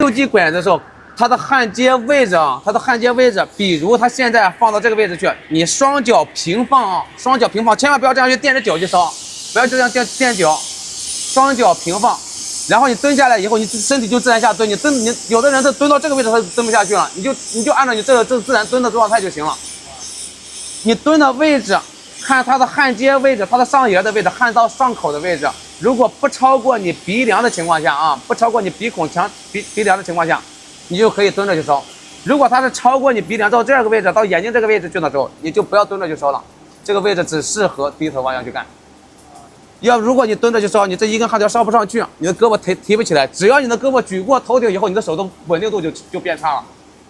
右击拐的时候，它的焊接位置啊，比如它现在放到这个位置去，你双脚平放啊，双脚平放，千万不要这样去垫着脚去烧，不要这样垫脚，双脚平放，然后你蹲下来以后，你身体就自然下蹲，你有的人是蹲到这个位置他就蹲不下去了，你就按照你这个自然蹲的状态就行了。你蹲的位置，看它的焊接位置，它的上沿的位置，焊到上口的位置，如果不超过你鼻梁的情况下啊，不超过你鼻孔腔鼻梁的情况下，你就可以蹲着去烧。如果它是超过你鼻梁到这个位置，到眼睛这个位置去的时候，你就不要蹲着去烧了。这个位置只适合低头弯腰去干。如果你蹲着去烧，你这一根焊条烧不上去，你的胳膊提不起来。只要你的胳膊举过头顶以后，你的手的稳定度就变差了。